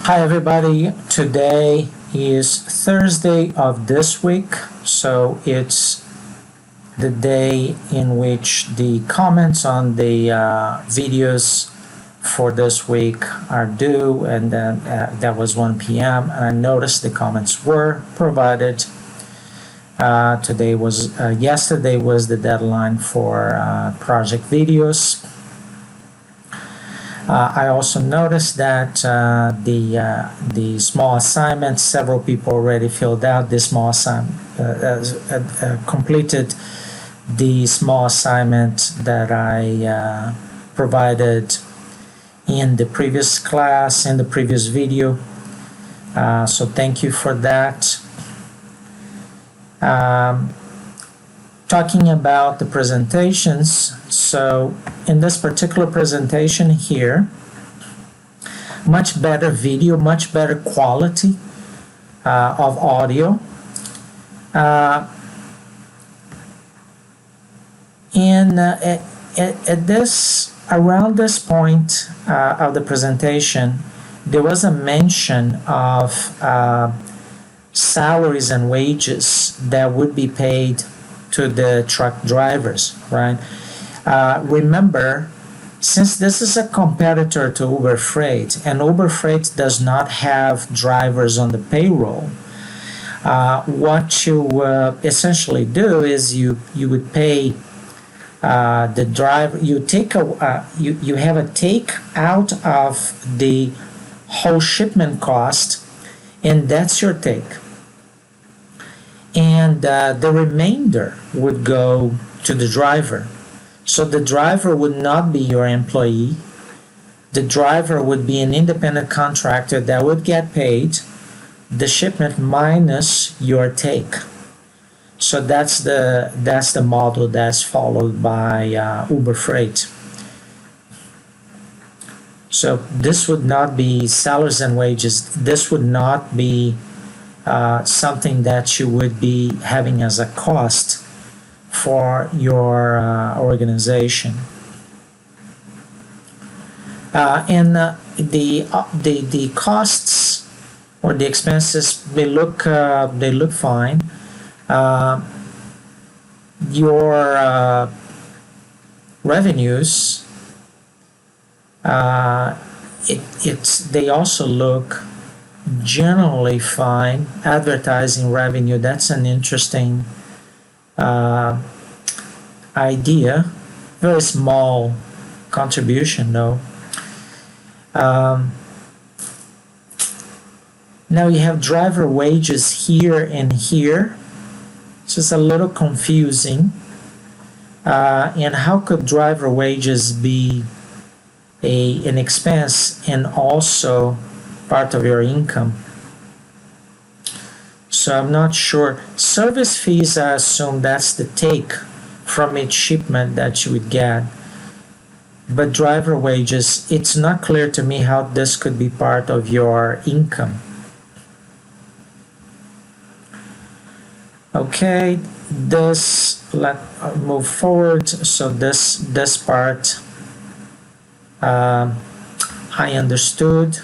Hi everybody, today is Thursday of this week, so it's the day in which the comments on the videos for this week are due, and then that was 1 p.m. and I noticed the comments were provided. Yesterday was the deadline for project videos. I also noticed that the small assignment, several people already filled out this small assignment, completed the small assignment that I provided in the previous class, in the previous video. So thank you for that. Talking about the presentations, so in this particular presentation here, much better video, much better quality of audio. Around this point of the presentation, there was a mention of salaries and wages that would be paid to the truck drivers, right? Remember, since this is a competitor to Uber Freight, and Uber Freight does not have drivers on the payroll, what you essentially do is you would pay the driver. You have a take out of the whole shipment cost, and that's your take. And the remainder would go to the driver. So the driver would not be your employee. The driver would be an independent contractor that would get paid the shipment minus your take. So that's the model that's followed by Uber Freight. So this would not be salaries and wages. This would not be something that you would be having as a cost for your organization. And the costs or the expenses, they look fine. Your revenues, they also look generally fine. Advertising revenue, that's an interesting idea. Very small contribution though. Now you have driver wages here and here. It's just a little confusing. And how could driver wages be an expense and also part of your income? So I'm not sure. Service fees, I assume that's the take from each shipment that you would get. But driver wages, it's not clear to me how this could be part of your income. Okay, let's move forward. So this part I understood.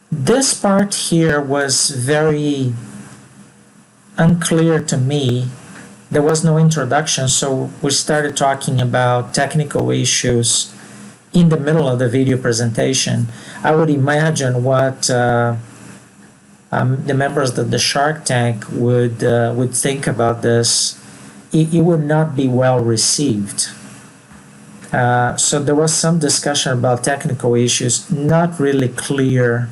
This part here was very unclear to me. There was no introduction, so we started talking about technical issues in the middle of the video presentation. I would imagine what the members of the Shark Tank would think about this. It would not be well received. So there was some discussion about technical issues, not really clear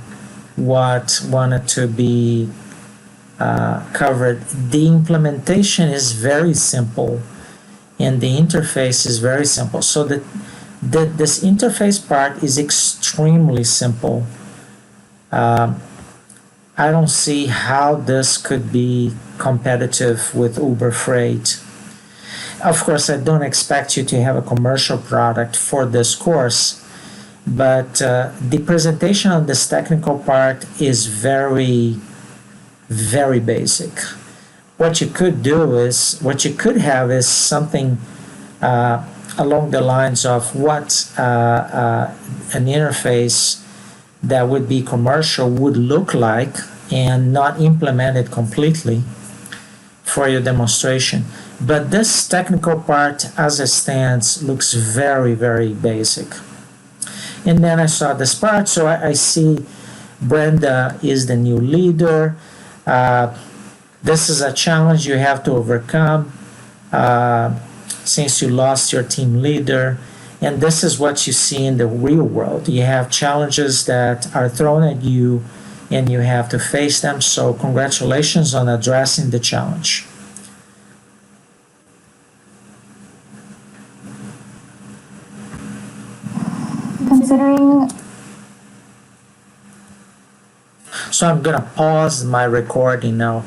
what wanted to be covered. The implementation is very simple and the interface is very simple. So this interface part is extremely simple. I don't see how this could be competitive with Uber Freight. Of course, I don't expect you to have a commercial product for this course, but the presentation of this technical part is very, very basic. What you could have is something along the lines of what an interface that would be commercial would look like and not implement it completely for your demonstration. But this technical part as it stands looks very, very basic. And then I saw this part, so I see Brenda is the new leader. This is a challenge you have to overcome since you lost your team leader. And this is what you see in the real world. You have challenges that are thrown at you and you have to face them. So congratulations on addressing the challenge. Considering. So I'm going to pause my recording now.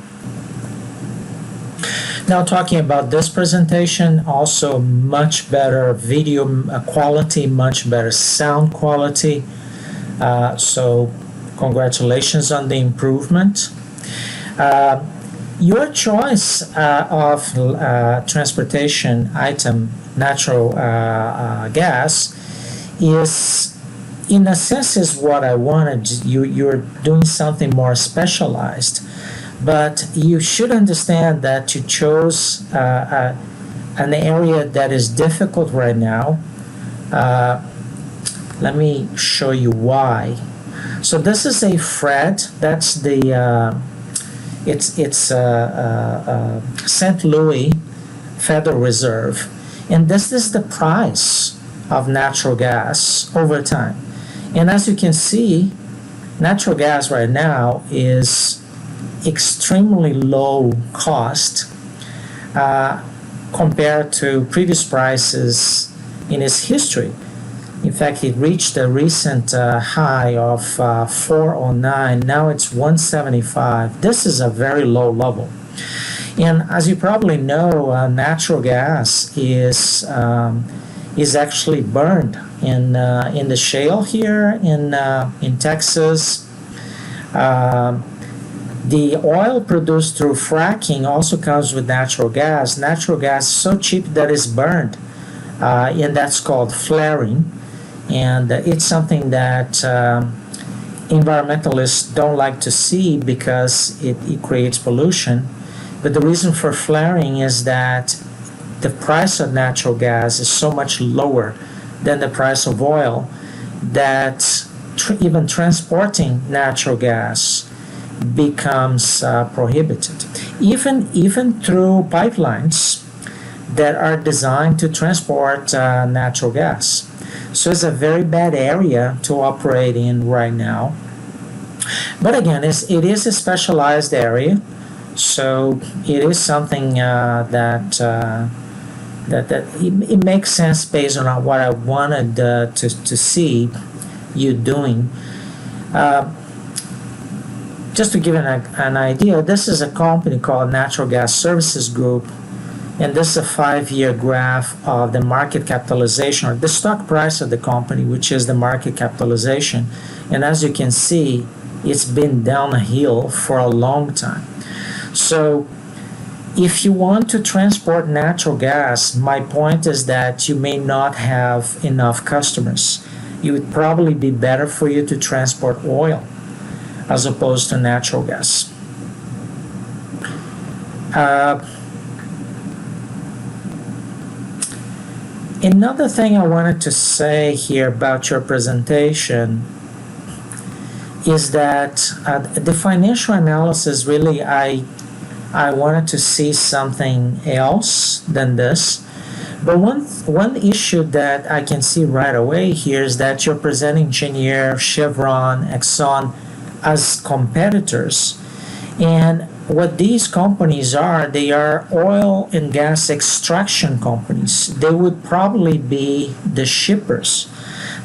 Now talking about this presentation, also much better video quality, much better sound quality. So congratulations on the improvement. Your choice of transportation item, natural gas, is in a sense is what I wanted. You're doing something more specialized. But you should understand that you chose an area that is difficult right now. Let me show you why. So this is a FRED. That's the it's St. Louis Federal Reserve, and this is the price of natural gas over time. And as you can see, natural gas right now is extremely low cost compared to previous prices in its history. In fact, it reached a recent high of 409. Now it's 175. This is a very low level. And as you probably know, natural gas is actually burned in the shale here in Texas. The oil produced through fracking also comes with natural gas. Natural gas is so cheap that it's burned, and that's called flaring. And it's something that environmentalists don't like to see because it creates pollution. But the reason for flaring is that the price of natural gas is so much lower than the price of oil that even transporting natural gas becomes prohibited, even through pipelines that are designed to transport natural gas. So it's a very bad area to operate in right now. But again, it is a specialized area, so it is something that it makes sense based on what I wanted to see you doing. Just to give an idea, this is a company called Natural Gas Services Group, and this is a 5-year graph of the market capitalization, or the stock price of the company, which is the market capitalization. And as you can see, it's been down a hill for a long time. So if you want to transport natural gas, my point is that you may not have enough customers. It would probably be better for you to transport oil as opposed to natural gas. Another thing I wanted to say here about your presentation is that the financial analysis, really, I wanted to see something else than this. But one issue that I can see right away here is that you're presenting Cheniere, Chevron, Exxon as competitors. And what these companies are, they are oil and gas extraction companies. They would probably be the shippers.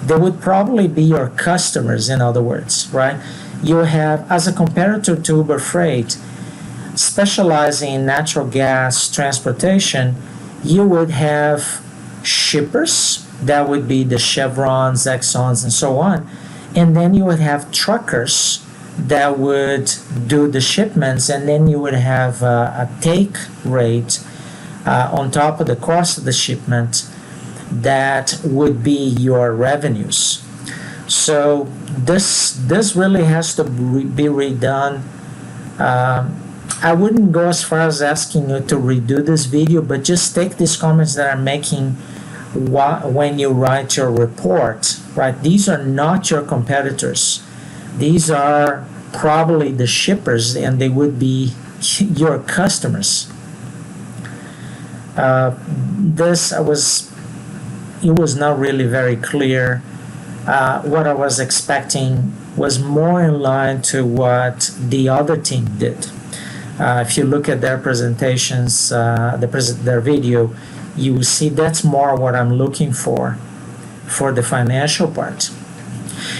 They would probably be your customers, in other words, right? You have, as a competitor to Uber Freight, specializing in natural gas transportation, you would have shippers, that would be the Chevrons, Exxons, and so on. And then you would have truckers that would do the shipments, and then you would have a take rate on top of the cost of the shipment that would be your revenues. So this really has to be redone. I wouldn't go as far as asking you to redo this video, but just take these comments that I'm making when you write your report, right? These are not your competitors. These are probably the shippers, and they would be your customers. It was not really very clear. What I was expecting was more in line to what the other team did. If you look at their presentations, their video, you will see that's more what I'm looking for the financial part.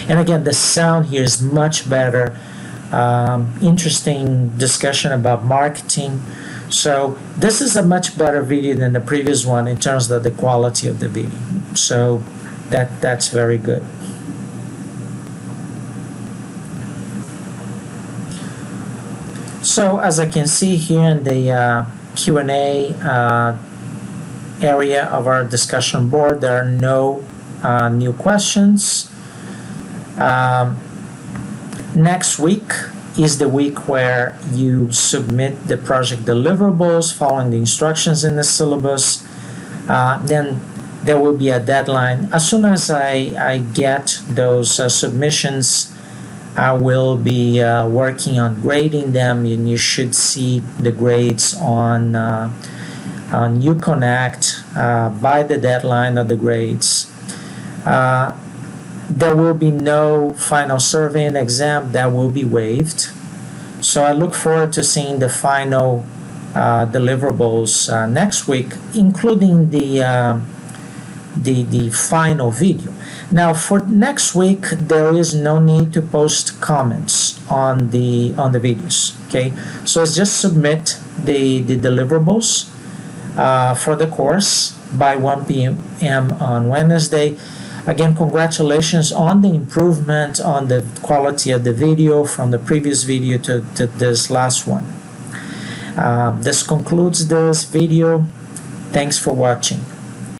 And again, the sound here is much better. Interesting discussion about marketing. So this is a much better video than the previous one in terms of the quality of the video. So that's very good. So as I can see here in the Q&A area of our discussion board, there are no new questions. Next week is the week where you submit the project deliverables following the instructions in the syllabus. Then there will be a deadline. As soon as I get those submissions, I will be working on grading them, and you should see the grades on Uconnect by the deadline of the grades. There will be no final survey and exam. That will be waived. So I look forward to seeing the final deliverables next week, including the final video. Now for next week, there is no need to post comments on the videos. Okay, so it's just submit the deliverables for the course by 1 p.m. on Wednesday. Again, congratulations on the improvement on the quality of the video from the previous video to this last one. This concludes this video. Thanks for watching.